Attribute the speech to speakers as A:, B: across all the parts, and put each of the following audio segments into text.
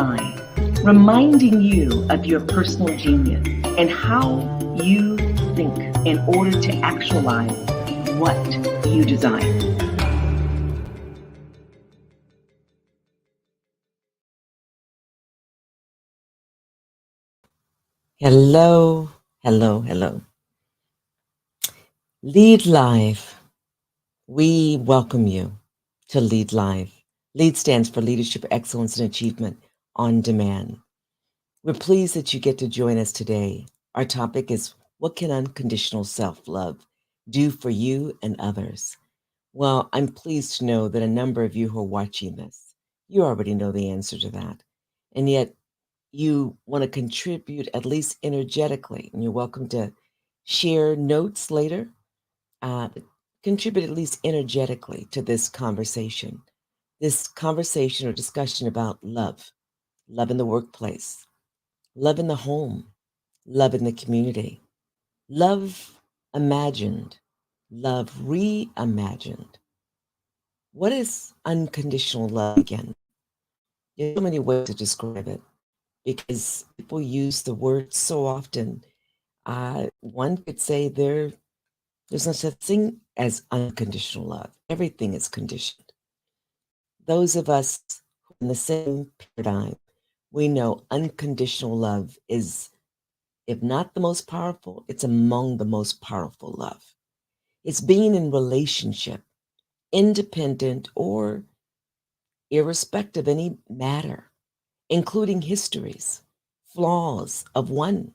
A: divine, reminding you of your personal genius and how you think in order to actualize what you desire.
B: Hello, hello, hello. Lead Live. We welcome you to Lead Live. LEAD stands for Leadership Excellence and Achievement on Demand. We're pleased that you get to join us today. Our topic is, what can unconditional self-love do for you and others? Well, I'm pleased to know that a number of you who are watching this, you already know the answer to that. And yet you want to contribute at least energetically, and you're welcome to share notes later. Contribute at least energetically to this conversation or discussion about love in the workplace, love in the home, love in the community, love imagined, love reimagined. What is unconditional love again? There's so many ways to describe it because people use the word so often. One could say there's no such thing as unconditional love. Everything is conditioned. Those of us who are in the same paradigm, we know unconditional love is, if not the most powerful, it's among the most powerful love. It's being in relationship, independent or irrespective of any matter, including histories, flaws of one,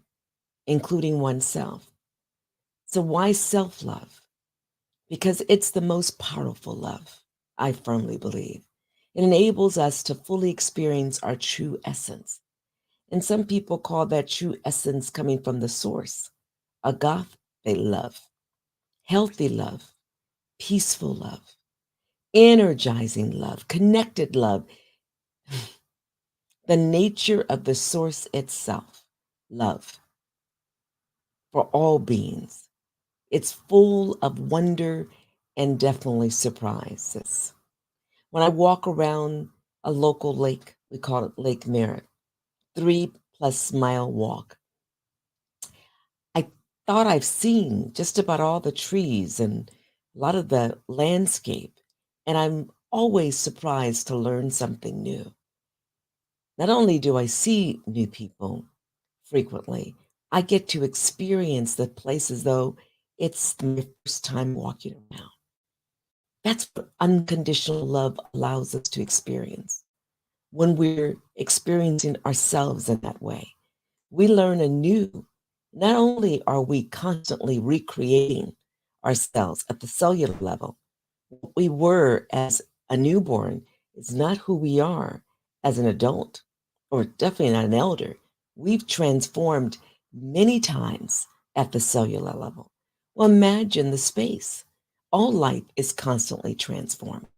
B: including oneself. So why self-love? Because it's the most powerful love, I firmly believe. It enables us to fully experience our true essence. And some people call that true essence coming from the source, agape love, healthy love, peaceful love, energizing love, connected love, the nature of the source itself, love for all beings. It's full of wonder and definitely surprises. When I walk around a local lake, we call it Lake Merritt, 3+ mile walk, I thought I've seen just about all the trees and a lot of the landscape, and I'm always surprised to learn something new. Not only do I see new people frequently, I get to experience the place as though it's my first time walking around. That's what unconditional love allows us to experience. When we're experiencing ourselves in that way, we learn anew. Not only are we constantly recreating ourselves at the cellular level, what we were as a newborn is not who we are as an adult, or definitely not an elder. We've transformed many times at the cellular level. Well, imagine the space. All life is constantly transforming.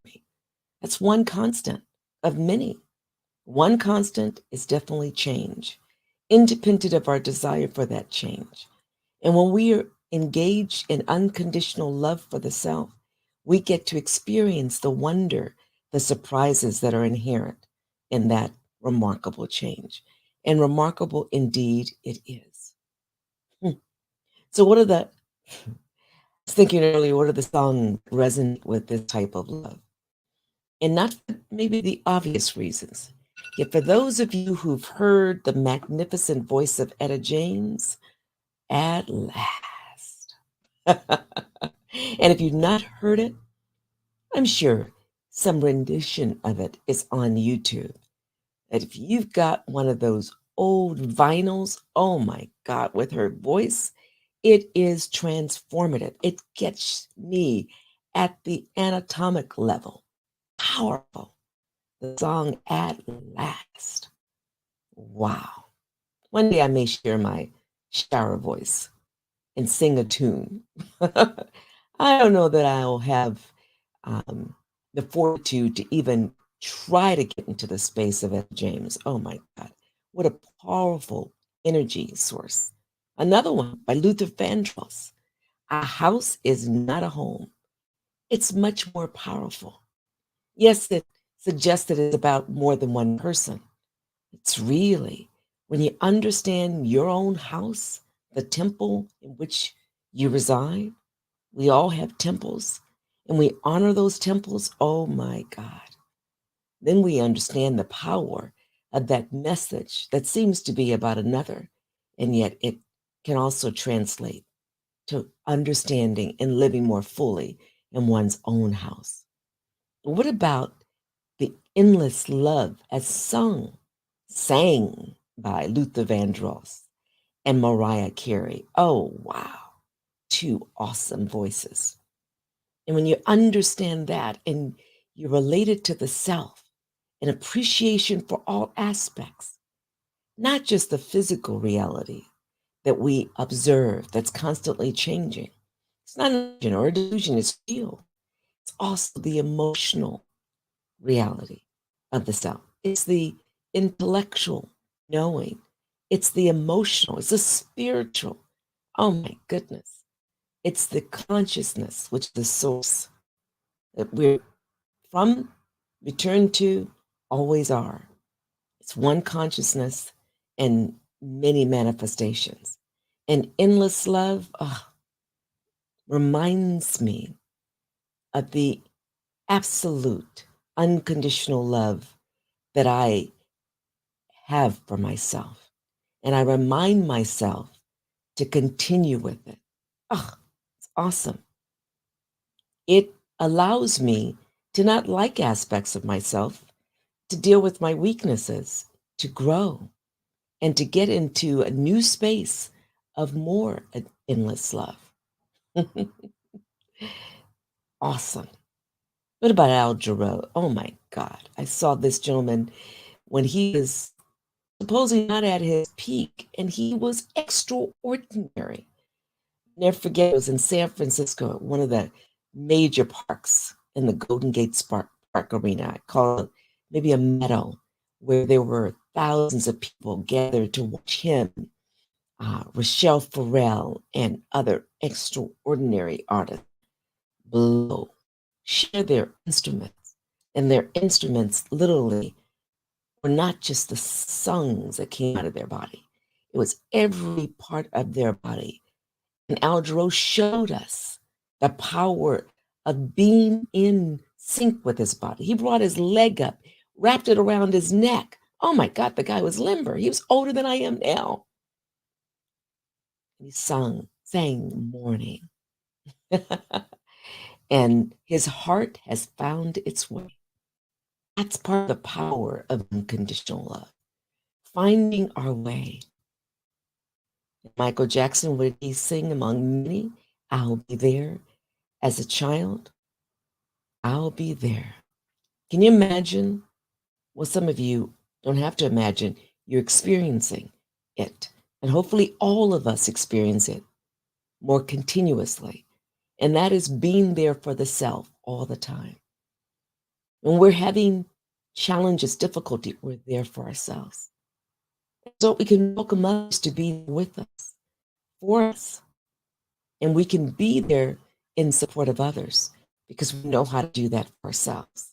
B: That's one constant of many. One constant is definitely change, independent of our desire for that change. And when we are engaged in unconditional love for the self, we get to experience the wonder, the surprises that are inherent in that remarkable change. And remarkable indeed it is. So what are the, I was thinking earlier, what are the songs that resonate with this type of love? And not for maybe the obvious reasons. Yet for those of you who've heard the magnificent voice of Etta James, at last. And if you've not heard it, I'm sure some rendition of it is on YouTube. And if you've got one of those old vinyls, oh my God, with her voice, it is transformative. It gets me at the anatomic level. Powerful. The song At Last. Wow. One day I may share my shower voice and sing a tune. I don't know that I'll have the fortitude to even try to get into the space of Ed James. Oh my God. What a powerful energy source. Another one by Luther Vandross. A house is not a home. It's much more powerful. Yes, it suggests that it's about more than one person, It's really when you understand your own house, the temple in which you reside. We all have temples, and we honor those temples. Oh my God. Then we understand the power of that message that seems to be about another, and yet it can also translate to understanding and living more fully in one's own house. What about the endless love as sang by Luther Vandross and Mariah Carey? Oh, wow. Two awesome voices. And when you understand that and you relate it to the self, an appreciation for all aspects, not just the physical reality that we observe that's constantly changing. It's not an illusion or a delusion, it's real. It's also the emotional reality of the self. It's the intellectual knowing. It's the emotional. It's the spiritual. Oh my goodness. It's the consciousness, which is the source that we're from, return to, always are. It's one consciousness and many manifestations. And endless love reminds me of the absolute unconditional love that I have for myself. And I remind myself to continue with it. It's awesome. It allows me to not like aspects of myself, to deal with my weaknesses, to grow, and to get into a new space of more endless love. Awesome. What about Al Jarreau? Oh my God. I saw this gentleman when he was supposedly not at his peak, and he was extraordinary. Never forget, it was in San Francisco, at one of the major parks in the Golden Gate Park Arena. I call it maybe a meadow, where there were thousands of people gathered to watch him, Rochelle Farrell, and other extraordinary artists blow, share their instruments. And their instruments literally were not just the songs that came out of their body, it was every part of their body. And Al Jarreau showed us the power of being in sync with his body. He brought his leg up, wrapped it around his neck. Oh my God, the guy was limber. He was older than I am now. And he sang morning. And his heart has found its way. That's part of the power of unconditional love, finding our way. Michael Jackson, what did he sing among many? I'll be there. As a child, I'll be there. Can you imagine? Well, some of you don't have to imagine. You're experiencing it. And hopefully all of us experience it more continuously. And that is being there for the self all the time. When we're having challenges, difficulty, we're there for ourselves. So we can welcome others to be with us, for us. And we can be there in support of others because we know how to do that for ourselves.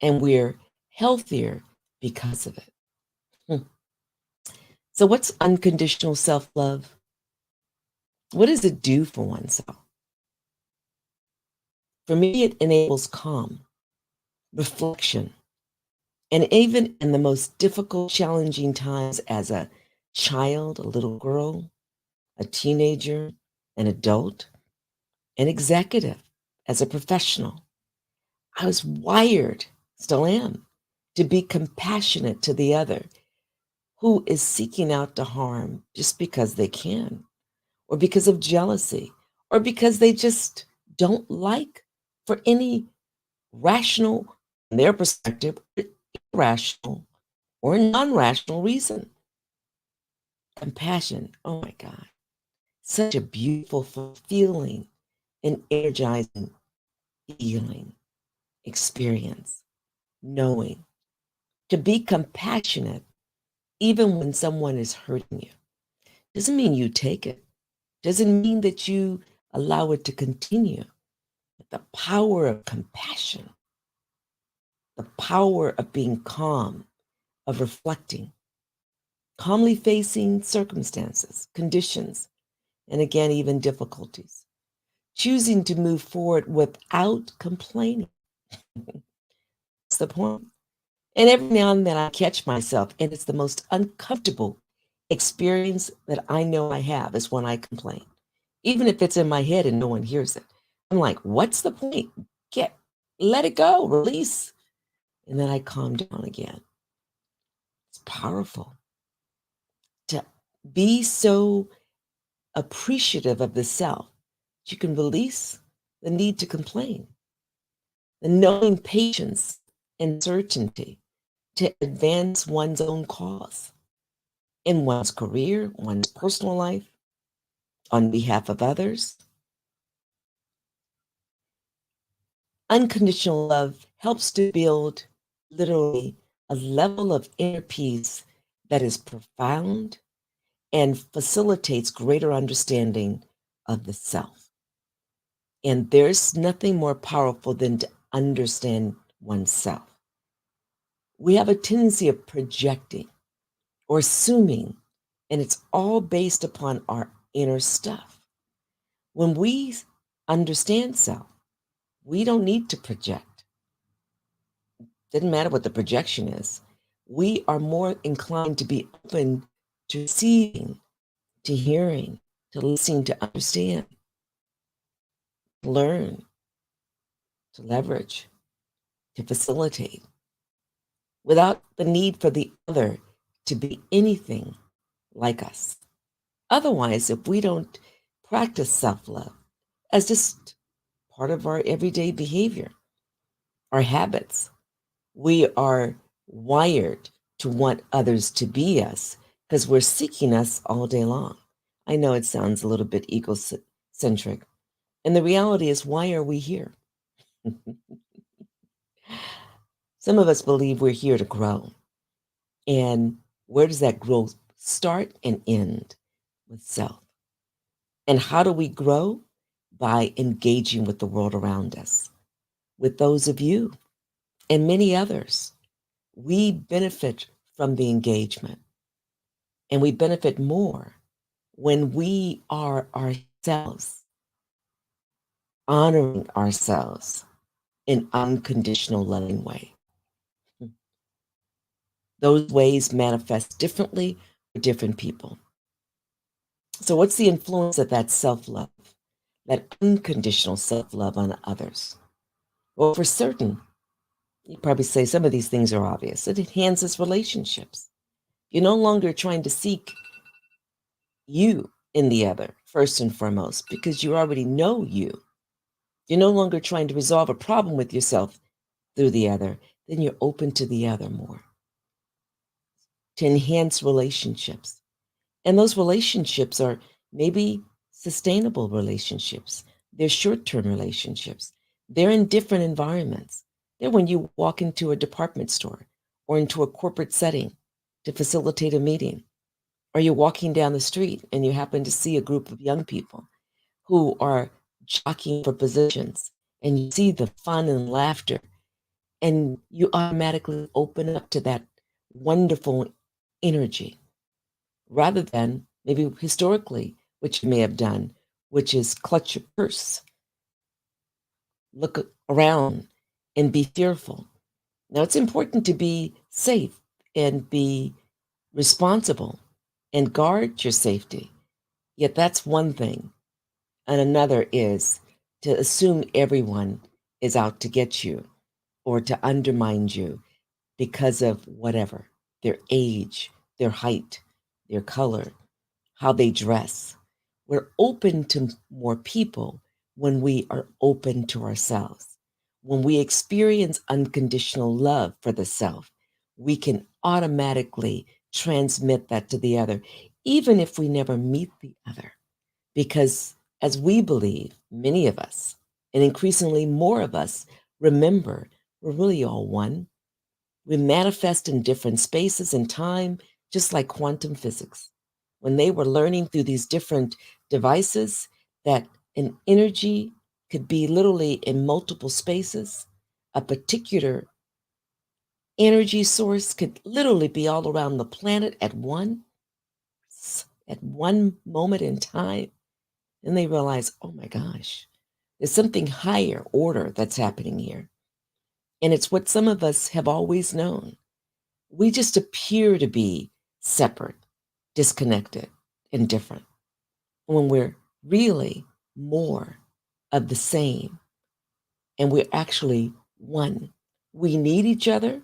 B: And we're healthier because of it. So what's unconditional self-love? What does it do for oneself? For me, it enables calm, reflection, and even in the most difficult, challenging times as a child, a little girl, a teenager, an adult, an executive, as a professional, I was wired, still am, to be compassionate to the other who is seeking out to harm just because they can, or because of jealousy, or because they just don't like, for any rational, in their perspective, irrational or non-rational reason. Compassion, oh my God, such a beautiful, fulfilling, and energizing feeling, experience, knowing. To be compassionate, even when someone is hurting you, doesn't mean you take it, doesn't mean that you allow it to continue. But the power of compassion, the power of being calm, of reflecting, calmly facing circumstances, conditions, and again, even difficulties, choosing to move forward without complaining. That's the point. And every now and then I catch myself, and it's the most uncomfortable experience that I know I have is when I complain. Even if it's in my head and no one hears it. I'm like, what's the point? Let it go, release. And then I calm down again. It's powerful to be so appreciative of the self that you can release the need to complain, the knowing patience and certainty to advance one's own cause in one's career, one's personal life, on behalf of others. Unconditional love helps to build literally a level of inner peace that is profound and facilitates greater understanding of the self. And there's nothing more powerful than to understand oneself. We have a tendency of projecting or assuming, and it's all based upon our inner stuff. When we understand self, we don't need to project. Doesn't matter what the projection is. We are more inclined to be open to receiving, to hearing, to listening, to understand, to learn, to leverage, to facilitate, without the need for the other to be anything like us. Otherwise, if we don't practice self-love as just part of our everyday behavior, our habits, we are wired to want others to be us because we're seeking us all day long. I know it sounds a little bit egocentric. And the reality is, why are we here? Some of us believe we're here to grow. And where does that growth start and end? With self. And how do we grow? By engaging with the world around us, with those of you and many others. We benefit from the engagement, and we benefit more when we are ourselves, honoring ourselves in unconditional loving way. Those ways manifest differently for different people. So what's the influence of that self-love, that unconditional self-love on others? Well, for certain, you probably say some of these things are obvious. It enhances relationships. You're no longer trying to seek you in the other, first and foremost, because you already know you. You're no longer trying to resolve a problem with yourself through the other. Then you're open to the other more, to enhance relationships. And those relationships are maybe sustainable relationships. They're short-term relationships. They're in different environments. They're when you walk into a department store or into a corporate setting to facilitate a meeting, or you're walking down the street and you happen to see a group of young people who are jockeying for positions, and you see the fun and laughter, and you automatically open up to that wonderful energy, rather than maybe historically, which you may have done, which is clutch your purse, look around, and be fearful. Now, it's important to be safe and be responsible and guard your safety. Yet that's one thing. And another is to assume everyone is out to get you or to undermine you because of whatever, their age, their height, their color, how they dress. We're open to more people when we are open to ourselves. When we experience unconditional love for the self, we can automatically transmit that to the other, even if we never meet the other. Because as we believe, many of us, and increasingly more of us, remember we're really all one. We manifest in different spaces and time, just like quantum physics. When they were learning through these different devices that an energy could be literally in multiple spaces, a particular energy source could literally be all around the planet at one moment in time, and they realize, oh my gosh, there's something higher order that's happening here. And it's what some of us have always known. We just appear to be separate, disconnected, and different when we're really more of the same, and we're actually one. We need each other.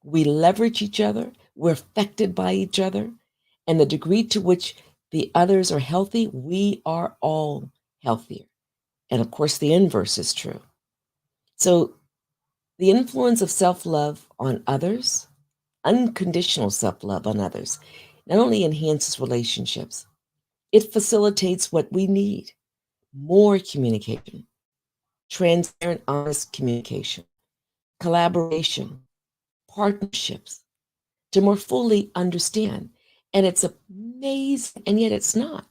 B: We leverage each other. We're affected by each other. And the degree to which the others are healthy, we are all healthier. And of course, the inverse is true. So, the influence of self love on others, unconditional self love on others, not only enhances relationships, it facilitates what we need: more communication, transparent, honest communication, collaboration, partnerships, to more fully understand. And it's amazing, and yet it's not.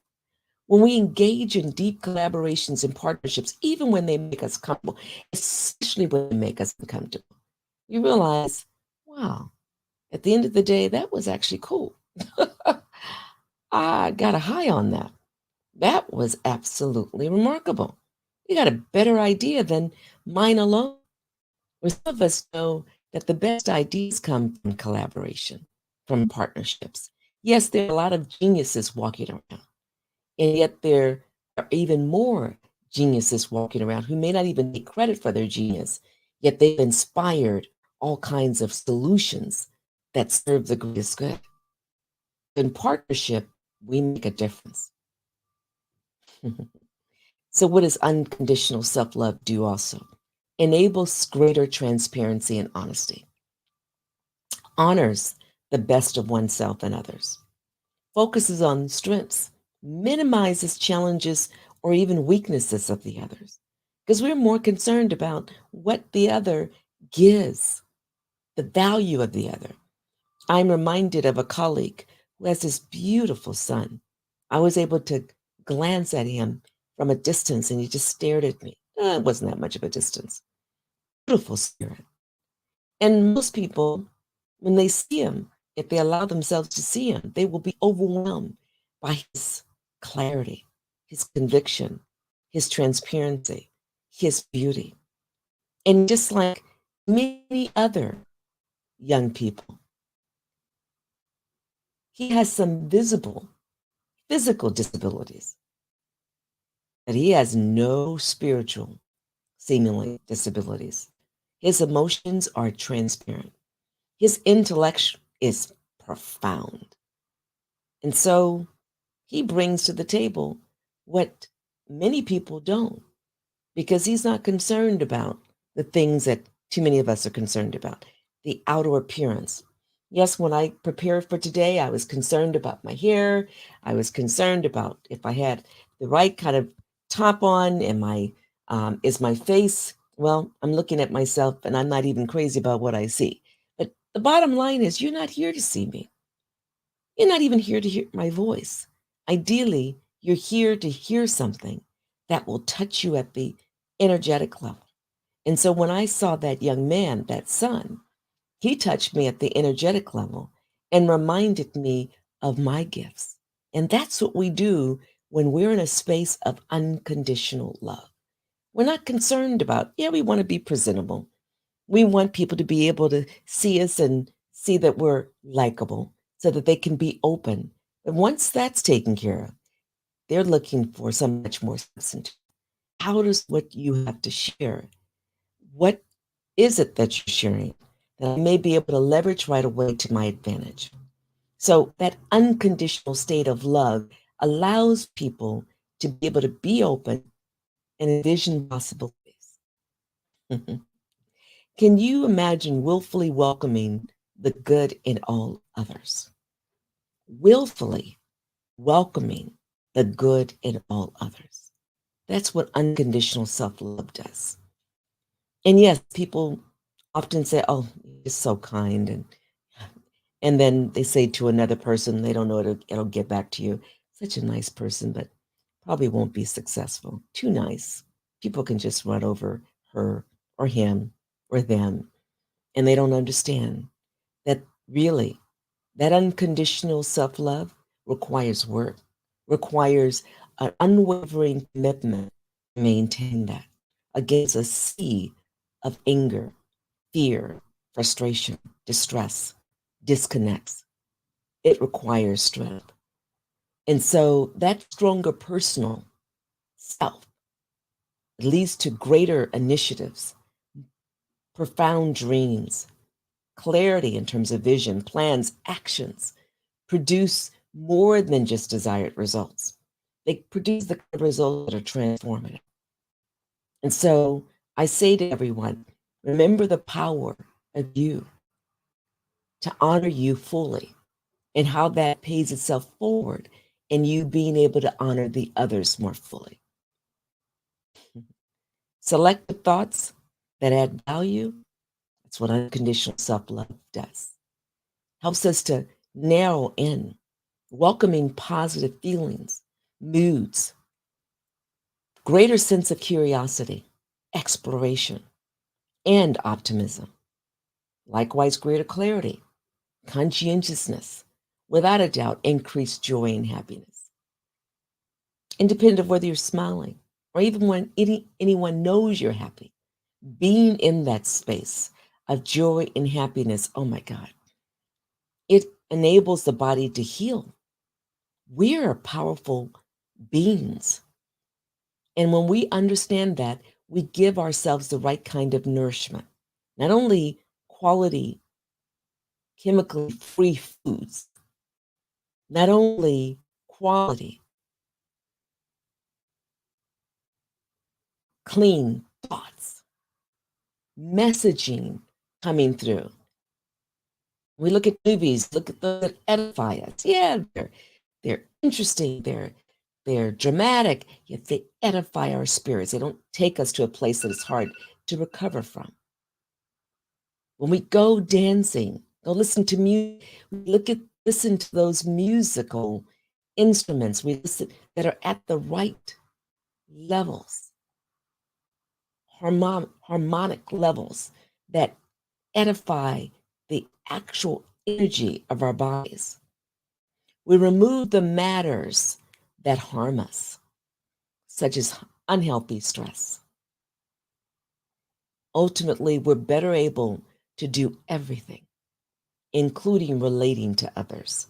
B: When we engage in deep collaborations and partnerships, even when they make us comfortable, especially when they make us uncomfortable, you realize, wow, at the end of the day, that was actually cool. I got a high on that. That was absolutely remarkable. You got a better idea than mine alone. Well, some of us know that the best ideas come from collaboration, from partnerships. Yes, there are a lot of geniuses walking around, and yet there are even more geniuses walking around who may not even take credit for their genius, yet they've inspired all kinds of solutions that serve the greatest good. In partnership, we make a difference. So, what does unconditional self love do also? Enables greater transparency and honesty, honors the best of oneself and others, focuses on strengths, minimizes challenges or even weaknesses of the others, because we're more concerned about what the other gives, the value of the other. I'm reminded of a colleague who has this beautiful son. I was able to glance at him from a distance and he just stared at me. It wasn't that much of a distance. Beautiful spirit. And most people, when they see him, if they allow themselves to see him, they will be overwhelmed by his clarity, his conviction, his transparency, his beauty. And just like many other young people, he has some visible physical disabilities, but he has no spiritual, seemingly, disabilities. His emotions are transparent. His intellect is profound. And so he brings to the table what many people don't, because he's not concerned about the things that too many of us are concerned about, the outer appearance. Yes, when I prepared for today, I was concerned about my hair. I was concerned about if I had the right kind of top on and is my face. Well, I'm looking at myself and I'm not even crazy about what I see. But the bottom line is, you're not here to see me. You're not even here to hear my voice. Ideally, you're here to hear something that will touch you at the energetic level. And so when I saw that young man, that son, he touched me at the energetic level and reminded me of my gifts. And that's what we do when we're in a space of unconditional love. We're not concerned about, yeah, we want to be presentable. We want people to be able to see us and see that we're likable so that they can be open. And once that's taken care of, they're looking for so much more substance. How does what you have to share? What is it that you're sharing that I may be able to leverage right away to my advantage? So that unconditional state of love allows people to be able to be open and envision possibilities. Can you imagine willfully welcoming the good in all others? Willfully welcoming the good in all others. That's what unconditional self love does. And yes, people often say, oh, you're so kind. And then they say to another person, they don't know it'll get back to you. Such a nice person, but probably won't be successful. Too nice. People can just run over her or him or them. And they don't understand that really that unconditional self-love requires work, requires an unwavering commitment to maintain that against a sea of anger, fear, frustration, distress, disconnects. It requires strength. And so that stronger personal self leads to greater initiatives, profound dreams, clarity in terms of vision, plans, actions, produce more than just desired results. They produce the kind of results that are transformative. And so I say to everyone, remember the power of you, to honor you fully, and how that pays itself forward in you being able to honor the others more fully. Select the thoughts that add value. That's what unconditional self-love does. Helps us to narrow in, welcoming positive feelings, moods, greater sense of curiosity, exploration, and optimism. Likewise, greater clarity, conscientiousness, without a doubt, increased joy and happiness. Independent of whether you're smiling or even when anyone knows you're happy, being in that space of joy and happiness, oh my God, it enables the body to heal. We are powerful beings. And when we understand that, we give ourselves the right kind of nourishment, not only quality, chemically free foods, not only quality, clean thoughts, messaging coming through. We look at movies, look at those that edify us. Yeah, they're interesting, they're dramatic, yet they edify our spirits. They don't take us to a place that is hard to recover from. When we go dancing, go listen to music, listen to those musical instruments we listen that are at the right levels, harmonic levels that edify the actual energy of our bodies. We remove the matters that harm us, such as unhealthy stress. Ultimately, we're better able to do everything, including relating to others,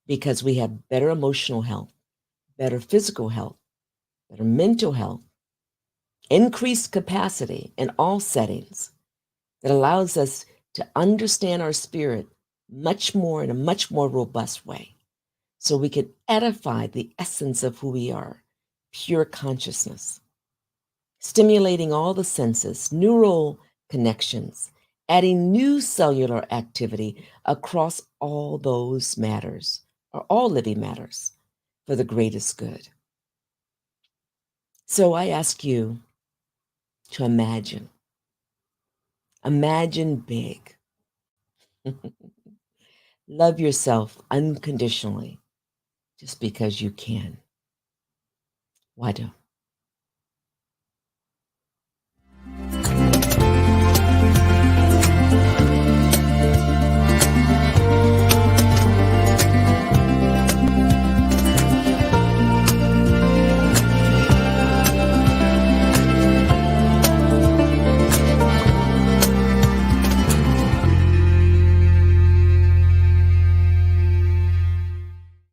B: because we have better emotional health, better physical health, better mental health, increased capacity in all settings that allows us to understand our spirit much more in a much more robust way. So we can edify the essence of who we are, pure consciousness, stimulating all the senses, neural connections, adding new cellular activity across all those matters, or all living matters, for the greatest good. So I ask you to imagine big. Love yourself unconditionally just because you can. Why don't?